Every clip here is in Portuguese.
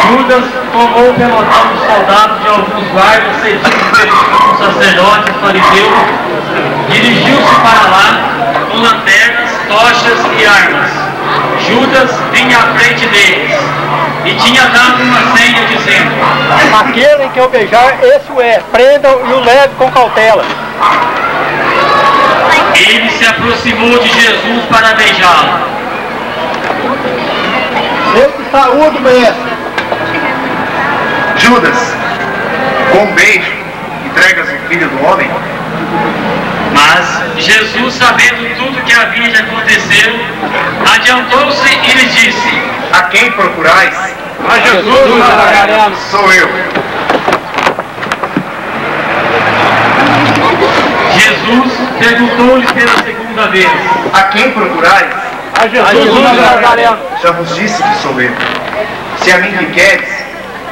Judas tomou o pelotão dos soldados de alguns guardas cedidos pelos sacerdotes e fariseus, dirigiu-se para lá com lanternas, tochas e armas. Judas vinha à frente deles e tinha dado uma senha dizendo: aquele em que eu beijar, esse o é, prendam e o leve com cautela. Ele se aproximou de Jesus para beijá-lo. Eu te saúdo, mestre. Judas, com um beijo, entregas o filho do homem? Mas Jesus, sabendo tudo que havia de acontecer, adiantou-se e lhe disse: a quem procurais? A Jesus Nazareno. Sou eu. Jesus perguntou-lhe pela segunda vez: a quem procurais? A Jesus Nazareno. Já vos disse que sou eu. Se a mim me queres,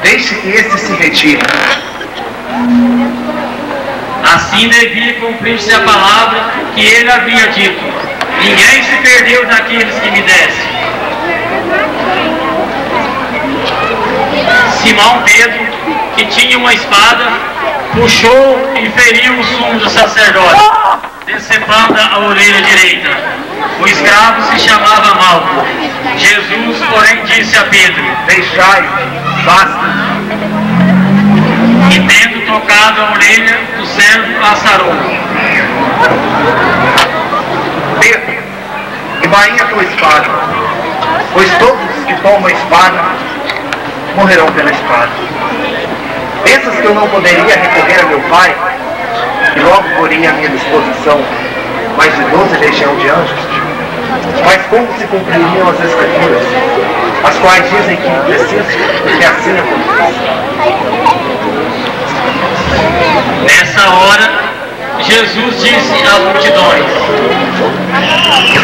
deixe que este se retire. Assim devia cumprir-se a palavra que ele havia dito: ninguém se perdeu daqueles que me desse. Simão Pedro, que tinha uma espada, puxou e feriu o sumo do sacerdote, decepando a orelha direita. O escravo se chamava Malco. Jesus, porém, disse a Pedro: deixai-o, basta. E tendo tocado a orelha, o servo a sarou. Pedro, embainha a tua espada, pois todos os que tomam a espada morrerão pela espada. Pensas que eu não poderia recorrer a meu pai, e logo poria à minha disposição mais de 12 legiões de anjos? Mas como se cumpririam as escrituras, as quais dizem que preciso que assim aconteça? Nessa hora, Jesus disse às multidões: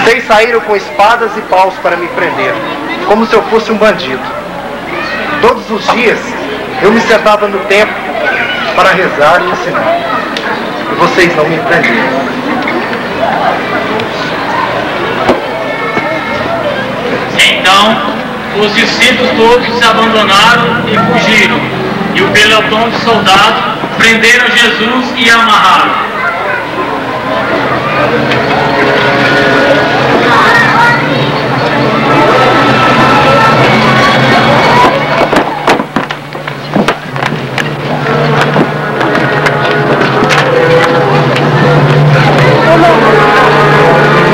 vocês saíram com espadas e paus para me prender, como se eu fosse um bandido. Todos os dias eu me sentava no templo para rezar e ensinar, e vocês não me prenderam. Então, os discípulos todos se abandonaram e fugiram, e o pelotão de soldados prenderam Jesus e amarraram.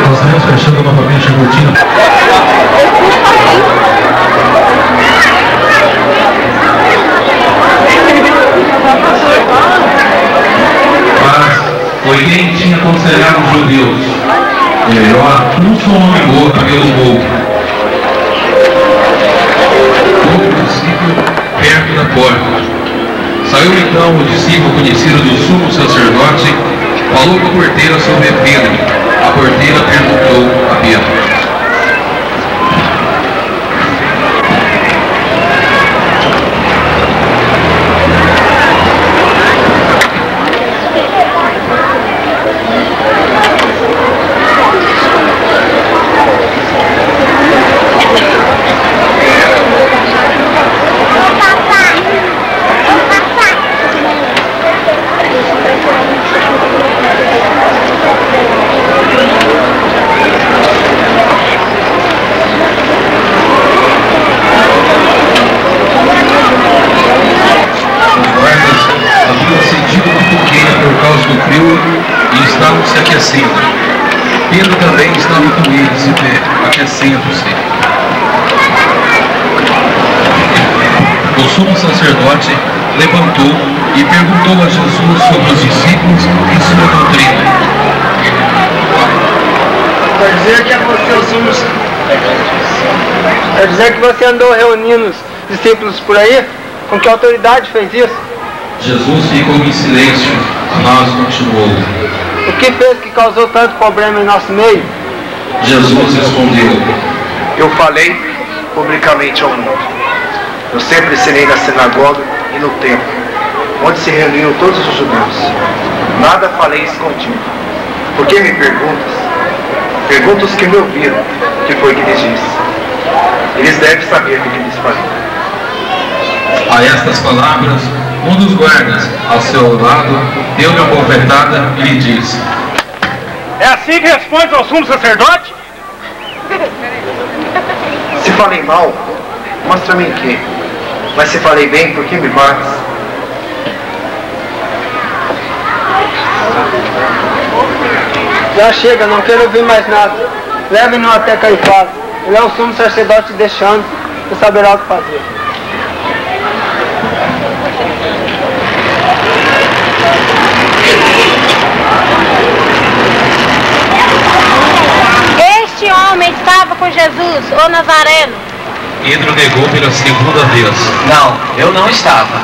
Nós estamos fechando novamente a cortina. Foi quem tinha aconselhado os judeus: é melhor um só homem morto pelo outro. Houve um discípulo perto da porta. Saiu então o discípulo conhecido do sumo sacerdote, falou com a porteira sobre Pedro. A porteira perguntou a Pedro: se aquecendo. Pedro também estava com eles de pé, aquecendo-se. O sumo sacerdote levantou e perguntou a Jesus sobre os discípulos e sua doutrina. Quer dizer que Quer dizer que você andou reunindo os discípulos por aí? Com que autoridade fez isso? Jesus ficou em silêncio, mas continuou. O que fez que causou tanto problema em nosso meio? Jesus respondeu: eu falei publicamente ao mundo. Eu sempre ensinei na sinagoga e no templo, onde se reuniam todos os judeus. Nada falei escondido. Por que me perguntas? Pergunta os que me ouviram, que foi que lhes disse. Eles devem saber o que lhes falei. A estas palavras, um dos guardas, ao seu lado, deu-lhe uma bofetada e lhe disse: É assim que responde ao sumo sacerdote? Se falei mal, mostra-me em quê. Mas se falei bem, por que me bates? Já chega, não quero ouvir mais nada. Leve-no até Caifás. Ele é o sumo sacerdote deixando e saberá o que fazer. Este homem estava com Jesus, o Nazareno. Pedro negou pela segunda vez. Não, eu não estava.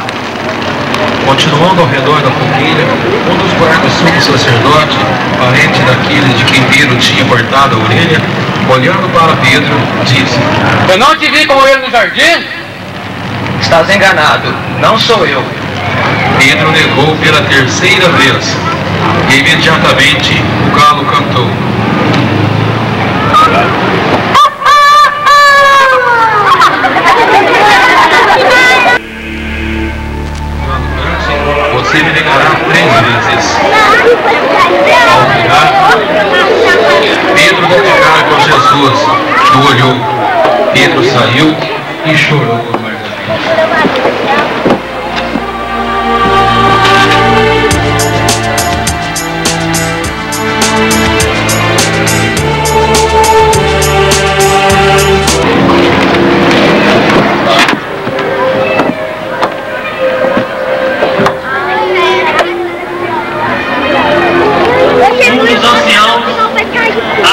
Continuando ao redor da fogueira, um dos guardas sumo sacerdote, parente daquele de quem Pedro tinha cortado a orelha, olhando para Pedro, disse: Eu não te vi com ele no jardim? Estás enganado, não sou eu. Pedro negou pela terceira vez, e imediatamente o galo cantou. Você me negará 3 vezes. Ao virar, Pedro deu de cara com Jesus, que o olhou. Pedro saiu e chorou amargamente.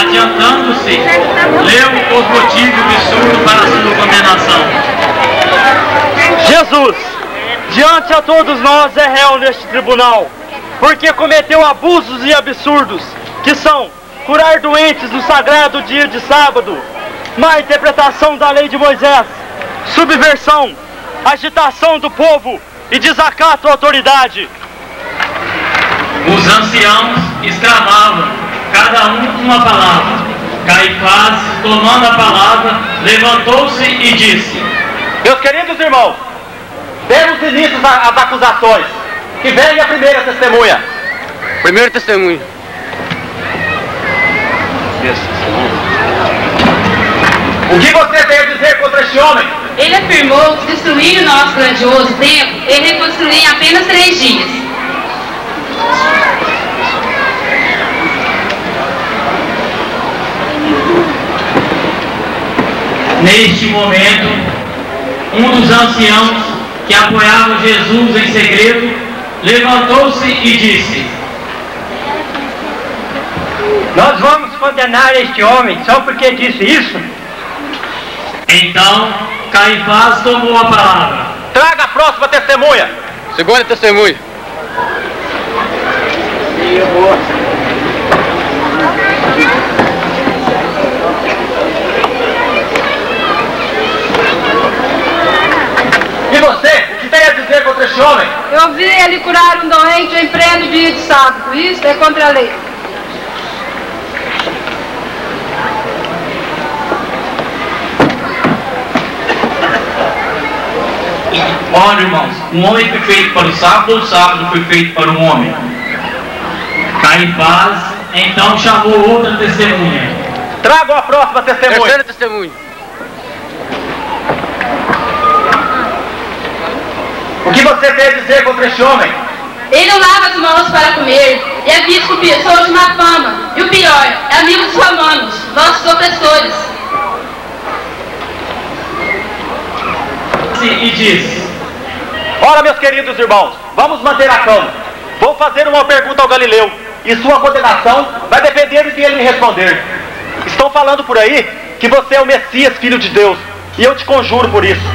Adiantando-se, leu os motivos absurdos para a sua condenação. Jesus, diante a todos nós é réu neste tribunal, porque cometeu abusos e absurdos, que são curar doentes no sagrado dia de sábado, má interpretação da lei de Moisés, subversão, agitação do povo e desacato à autoridade. Os anciãos exclamavam, cada um uma palavra. Caifás, tomando a palavra, levantou-se e disse: Meus queridos irmãos, demos início às acusações. Que venha a primeira testemunha. Primeiro testemunho. O que você tem a dizer contra este homem? Ele afirmou que destruir o nosso grandioso templo e reconstruir em apenas 3 dias. Neste momento, um dos anciãos que apoiava Jesus em segredo levantou-se e disse: Nós vamos condenar este homem só porque disse isso? Então Caifás tomou a palavra. Traga a próxima testemunha. Segunda testemunha. E você? O que tem a dizer contra este homem? Eu vi ele curar um doente em pleno dia de sábado. Isso é contra a lei. Olha, irmãos, um homem foi feito para o sábado, ou o sábado foi feito para um homem? Caifás então chamou outra testemunha. Traga a próxima testemunha. Terceira testemunha. O que você tem a dizer contra este homem? Ele não lava as mãos para comer, e é visto por pessoas de má fama. E o pior, é amigo dos romanos, nossos opressores. E disse: Ora, meus queridos irmãos, vamos manter a calma. Vou fazer uma pergunta ao Galileu, e sua condenação vai depender do que ele me responder. Estão falando por aí que você é o Messias, filho de Deus, e eu te conjuro por isso.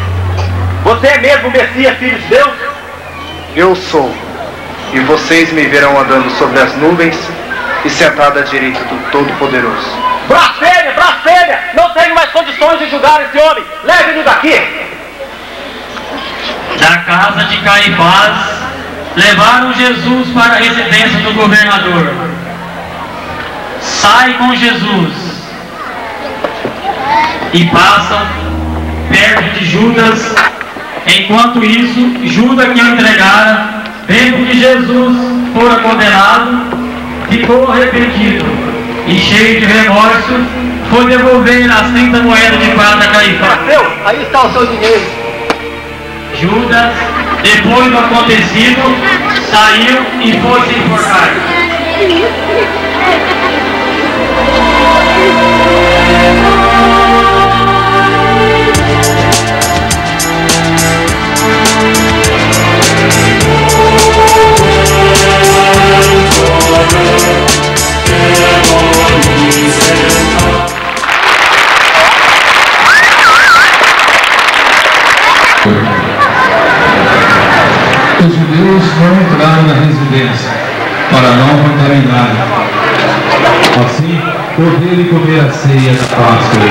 Você é mesmo o Messias, filho de Deus? Eu sou, e vocês me verão andando sobre as nuvens e sentado à direita do Todo-Poderoso. Blasfêmia, blasfêmia! Não tenho mais condições de julgar esse homem. Leve-me daqui! Da casa de Caifás, levaram Jesus para a residência do governador. Sai com Jesus e passam perto de Judas, Enquanto isso, Judas, que o entregara, vendo que Jesus fora condenado, ficou arrependido e, cheio de remorso, foi devolver as 30 moedas de prata a Caifás. Aí está o seu dinheiro. Judas, depois do acontecido, saiu e foi se enforcar. Os judeus não entraram na residência para não contaminar. Assim, poderem comer a ceia da Páscoa.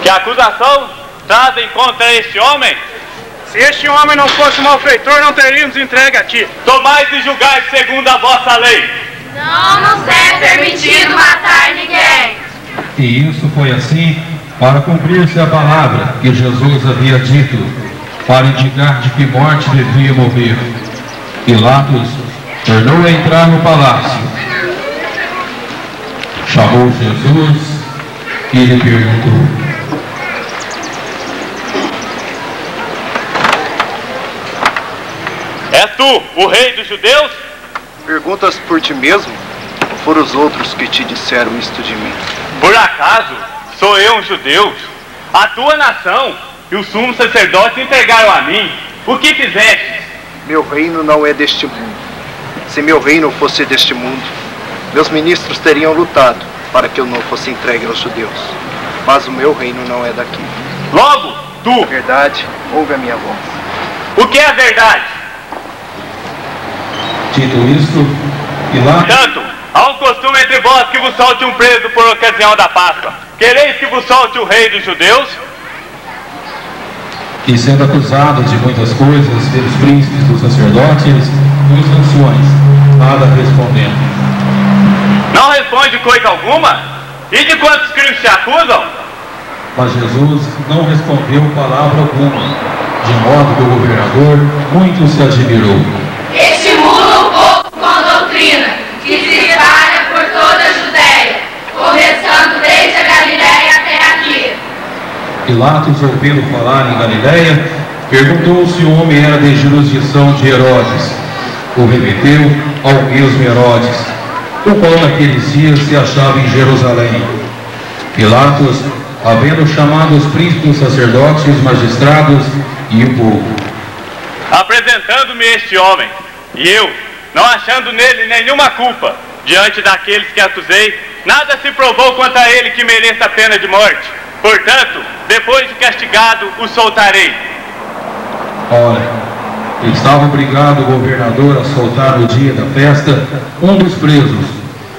Que acusação trazem contra este homem? Se este homem não fosse malfeitor, não teríamos entregue a ti. Tomai e julgai segundo a vossa lei. Não nos é permitido matar ninguém. E isso foi assim para cumprir-se a palavra que Jesus havia dito, para indicar de que morte devia morrer. Pilatos tornou a entrar no palácio, chamou Jesus e lhe perguntou: És tu, o rei dos judeus? Perguntas por ti mesmo? Ou foram os outros que te disseram isto de mim? Por acaso sou eu um judeu? A tua nação e o sumo sacerdote entregaram a mim. O que fizeste? Meu reino não é deste mundo. Se meu reino fosse deste mundo, meus ministros teriam lutado para que eu não fosse entregue aos judeus. Mas o meu reino não é daqui. Logo, tu... Verdade, ouve a minha voz. O que é a verdade? Dito isto, Pilatos... Tanto, há um costume entre vós que vos solte um preso por ocasião da Páscoa. Quereis que vos solte o rei dos judeus? E sendo acusado de muitas coisas pelos príncipes dos sacerdotes e dos anciões, nada respondendo. Não responde coisa alguma? E de quantos crimes te acusam? Mas Jesus não respondeu palavra alguma, de modo que o governador muito se admirou. Estimula o povo com doutrina, que se espalha por toda a Judéia, começando desde a Galiléia até aqui. Pilatos, ouvindo falar em Galiléia, perguntou se o homem era de jurisdição de Herodes. O remeteu ao mesmo Herodes, o qual naqueles dias se achava em Jerusalém. Pilatos, havendo chamado os príncipes, sacerdotes, magistrados e o povo, apresentando-me este homem, e eu, não achando nele nenhuma culpa, diante daqueles que acusei, nada se provou contra ele que mereça a pena de morte. Portanto, depois de castigado, o soltarei. Ora, estava obrigado o governador a soltar no dia da festa um dos presos,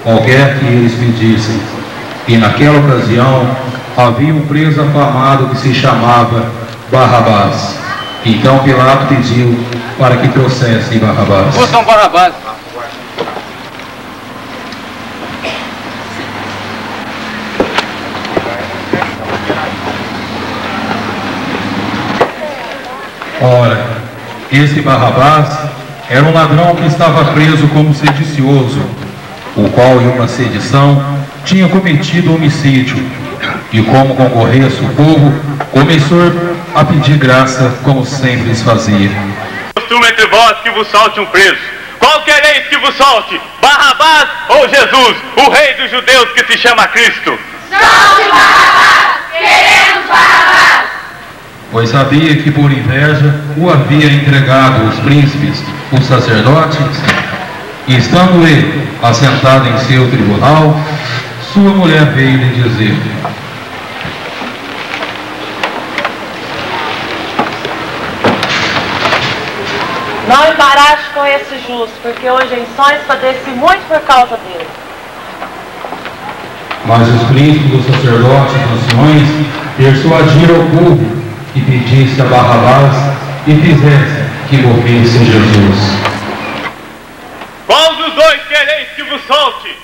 qualquer que eles pedissem. E naquela ocasião havia um preso afamado que se chamava Barrabás. Então Pilatos pediu para que trouxessem Barrabás. Buscam Barrabás. Ora, esse Barrabás era um ladrão que estava preso como sedicioso, o qual em uma sedição tinha cometido homicídio. E como concorresse o povo, começou a pedir graça, como sempre lhes fazia. Costume entre vós que vos solte um preso. Qual quereis que vos solte? Barrabás ou Jesus, o rei dos judeus que se chama Cristo? Solte Barrabás! Queremos Barrabás! Pois sabia que por inveja o havia entregado os príncipes, os sacerdotes, e estando ele assentado em seu tribunal, sua mulher veio lhe dizer: não embaraste com esse justo, porque hoje em sonhos padeci muito por causa dele. Mas os príncipes, os sacerdotes e os anciões persuadiram o povo que pedisse a Barrabás e fizesse que morresse Jesus. Qual dos dois quereis quereis que vos solte?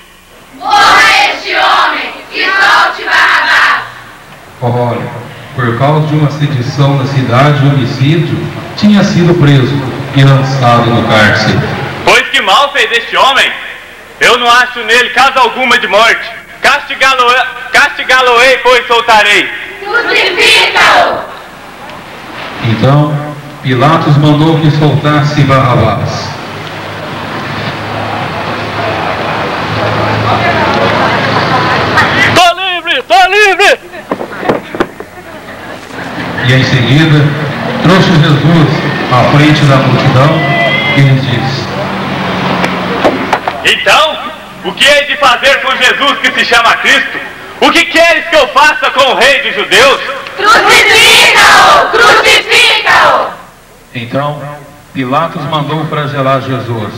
Morra este homem e solte Barrabás. Ora, por causa de uma sedição na cidade de homicídio, tinha sido preso e lançado no cárcere. Pois que mal fez este homem? Eu não acho nele causa alguma de morte. Castigá-lo-ei, pois soltarei. Crucifica-o! Então, Pilatos mandou que soltasse Barrabás. Tô livre! Tô livre! E em seguida, trouxe Jesus à frente da multidão e lhes disse: Então, o que hei de fazer com Jesus que se chama Cristo? O que queres que eu faça com o rei dos judeus? Crucifica-o! Crucifica-o! Então, Pilatos mandou flagelar Jesus.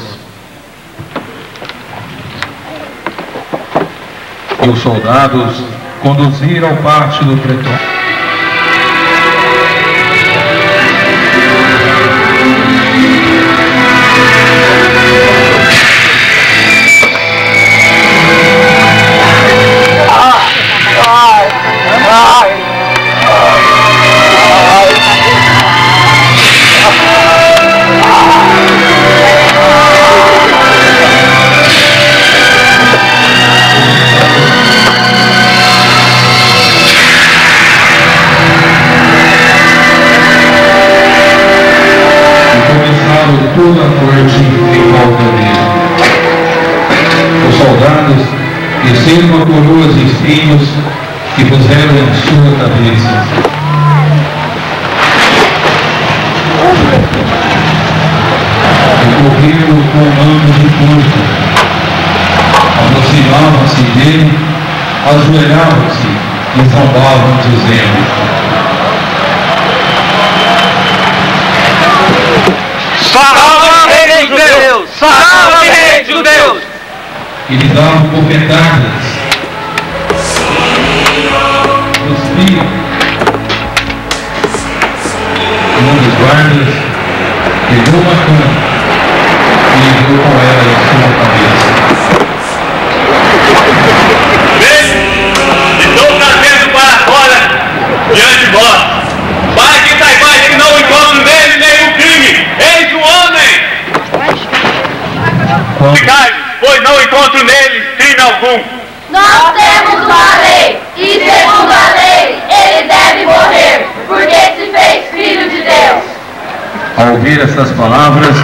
E os soldados conduziram ao pátio do pretório. Toda a corte em volta dele. Os soldados desceram uma coroa de espinhos e puseram em sua cabeça. E correram com mantos de corpo. Aproximavam-se dele, ajoelhavam-se e zombavam, dizendo: Salve, rei de Deus! Salve, rei de Deus! E lhe davam bofetadas, cuspiam. Um dos guardas pegou uma cana e entrou com ela em sua cabeça. Estou trazendo para fora diante de vós, para que saibais que não encontro nele nenhum crime. Eis o homem! Ficai, pois não encontro nele crime algum. Nós temos uma lei, e segundo a lei, ele deve morrer, porque se fez filho de Deus. Ao ouvir essas palavras,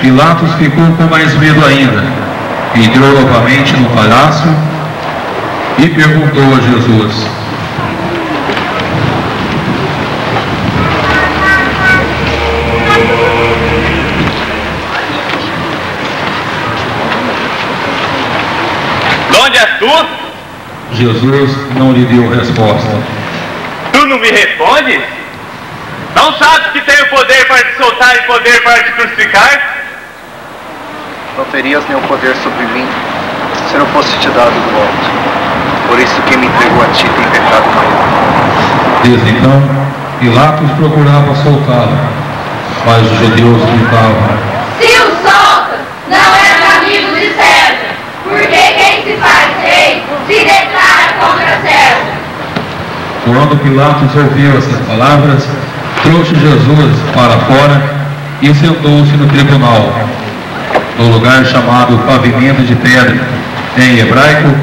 Pilatos ficou com mais medo ainda. Entrou novamente no palácio e perguntou a Jesus: Onde és tu? Jesus não lhe deu resposta. Tu não me respondes? Não sabes que tenho poder para te soltar e poder para te crucificar? Não terias nenhum poder sobre mim se não fosse te dado do alto. Por isso quem me entregou a ti tem pecado maior. Desde então, Pilatos procurava soltá-lo, mas os judeus gritavam: Se o solta, não és amigo de César, porque quem se faz rei se declara contra César. Quando Pilatos ouviu essas palavras, trouxe Jesus para fora e sentou-se no tribunal, no lugar chamado Pavimento de Pedra, em hebraico,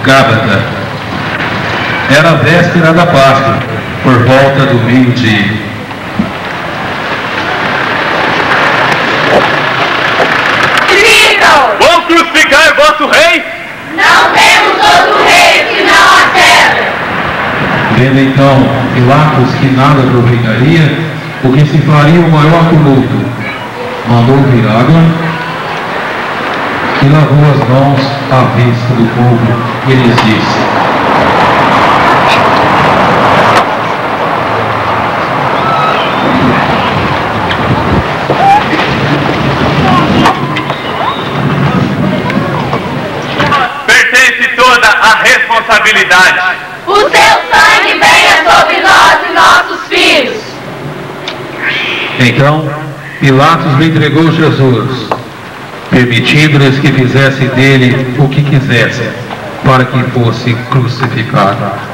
Gábata. Era a véspera da Páscoa, por volta do meio-dia. Vão crucificar vosso rei? Não temos outro rei senão a César. Vendo então Pilatos que nada aproveitaria, o que se faria o maior tumulto, mandou vir água e lavou as mãos à vista do povo e lhes disse: Pertence toda a responsabilidade. O teu sangue venha sobre nós e nossos filhos. Então Pilatos lhe entregou Jesus. permitindo-lhes que fizessem dele o que quisessem, para que fosse crucificado.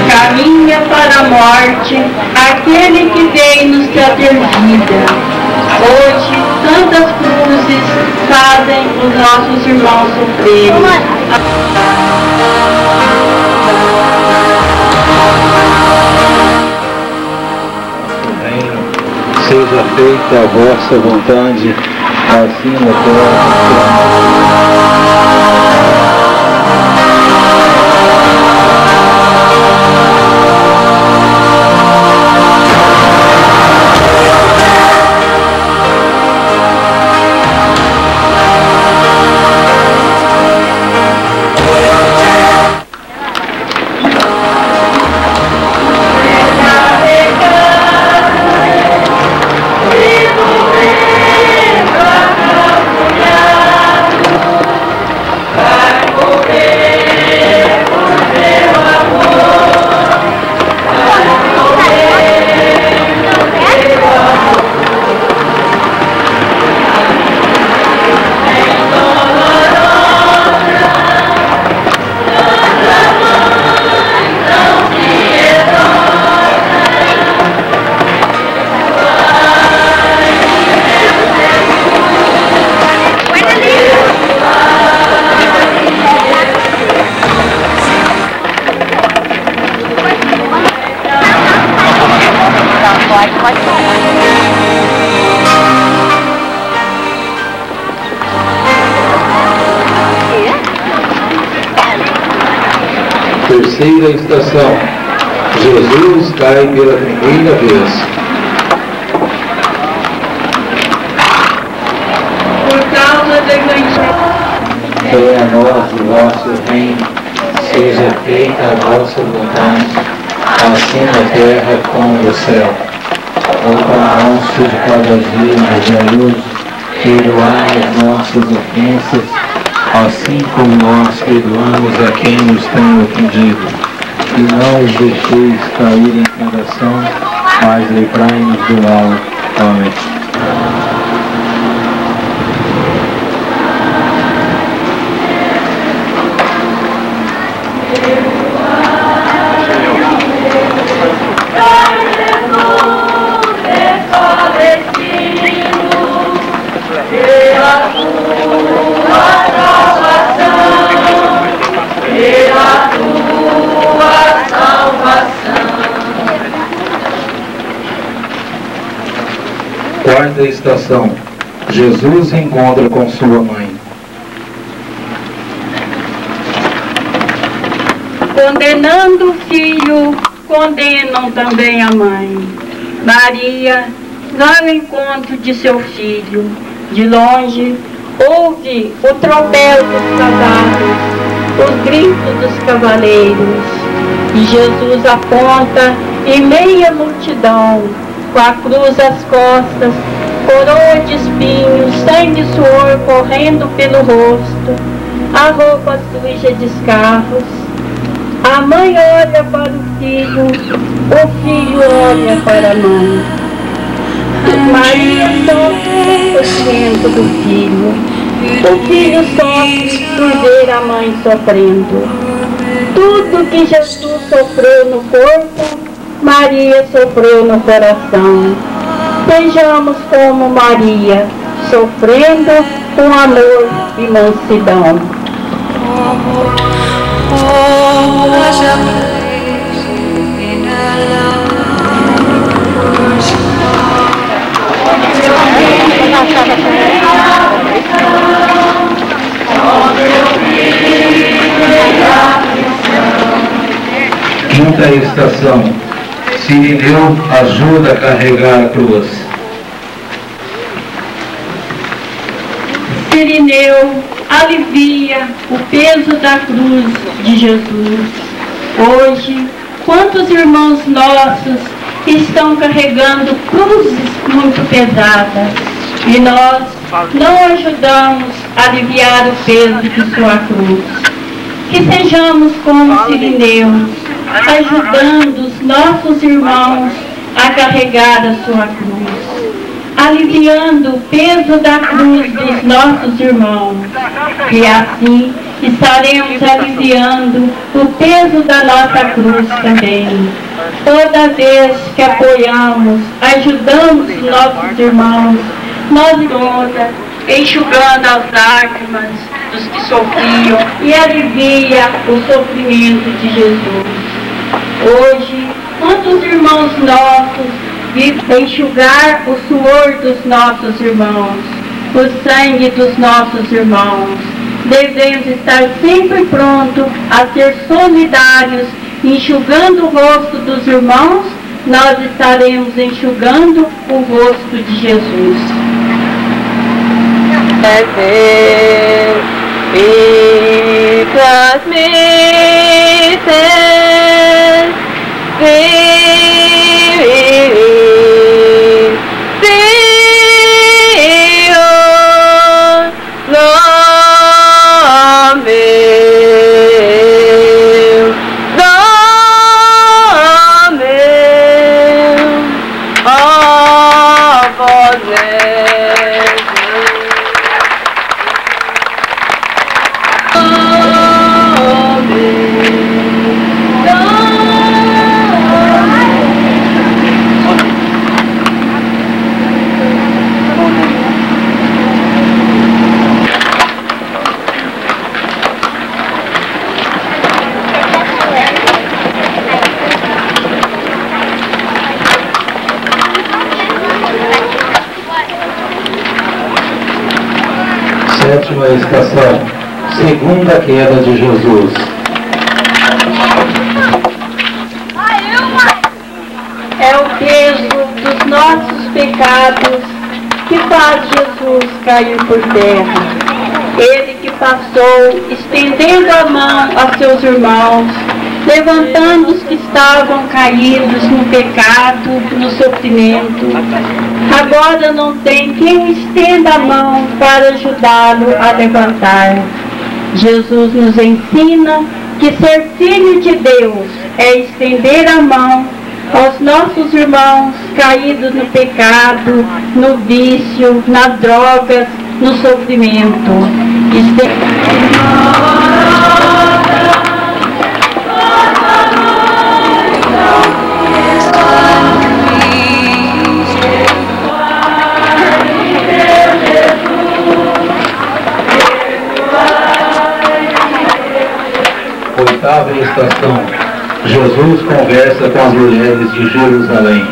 Caminha para a morte aquele que veio nos trazer vida. Hoje, tantas cruzes fazem os nossos irmãos sofrerem. Seja feita a vossa vontade, assim na terra. Terceira estação. Jesus cai pela primeira vez. Por causa da igreja. Venha a nós o vosso reino, seja feita a vossa vontade, assim na terra como no céu. O pão nosso de cada dia nos dai hoje, perdoai as nossas ofensas, assim como nós perdoamos a quem nos tem ofendido. E não os deixeis cair em tentação, mas livrai-nos do mal. Amém. Pela tua salvação. Quarta estação. Jesus se encontra com sua mãe. Condenando o filho, condenam também a mãe. Maria vai ao encontro de seu filho. De longe, ouve o tropel dos cavalos, os gritos dos cavaleiros. E Jesus aponta em meia multidão, com a cruz às costas, coroa de espinhos, sangue e suor correndo pelo rosto, a roupa suja de escarros. A mãe olha para o filho olha para a mãe. Maria sofre o sofrimento do filho. O filho sofre por ver a mãe sofrendo. Tudo que Jesus sofreu no corpo, Maria sofreu no coração. Sejamos como Maria, sofrendo com amor e mansidão. Quinta estação. Sirineu ajuda a carregar a cruz. Sirineu alivia o peso da cruz de Jesus. Hoje, quantos irmãos nossos estão carregando cruzes muito pesadas e nós não ajudamos a aliviar o peso de sua cruz. Que sejamos como Sirineu, ajudando os nossos irmãos a carregar a sua cruz, aliviando o peso da cruz dos nossos irmãos, e assim estaremos aliviando o peso da nossa cruz também. Toda vez que apoiamos, ajudamos os nossos irmãos, nós todas enxugando as lágrimas dos que sofriam e alivia o sofrimento de Jesus. Hoje, quantos irmãos nossos vivem enxugar o suor dos nossos irmãos, o sangue dos nossos irmãos. Devemos estar sempre prontos a ser solidários, enxugando o rosto dos irmãos, nós estaremos enxugando o rosto de Jesus. Sétima estação. Segunda queda de Jesus. É o peso dos nossos pecados que faz Jesus cair por terra. Ele que passou estendendo a mão a seus irmãos, levantando os que estavam caídos no pecado, no sofrimento. Agora não tem quem estenda a mão para ajudá-lo a levantar. Jesus nos ensina que ser filho de Deus é estender a mão aos nossos irmãos caídos no pecado, no vício, nas drogas, no sofrimento. Oitava estação. Jesus conversa com as mulheres de Jerusalém.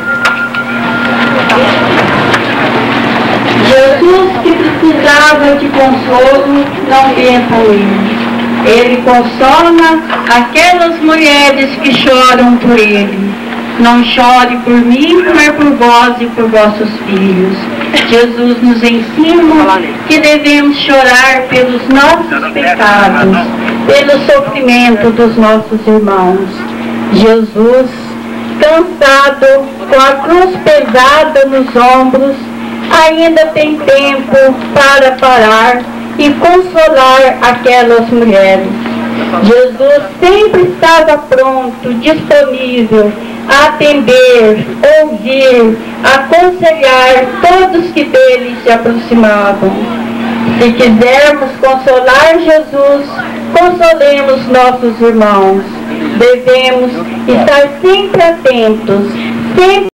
palavra de consolo não tenta ele. Ele consola aquelas mulheres que choram por ele. Não chore por mim, mas por vós e por vossos filhos. Jesus nos ensina que devemos chorar pelos nossos pecados, pelo sofrimento dos nossos irmãos. Jesus, cansado, com a cruz pesada nos ombros, ainda tem tempo para parar e consolar aquelas mulheres. Jesus sempre estava pronto, disponível a atender, ouvir, aconselhar todos que dele se aproximavam. Se quisermos consolar Jesus, consolemos nossos irmãos. Devemos estar sempre atentos, sempre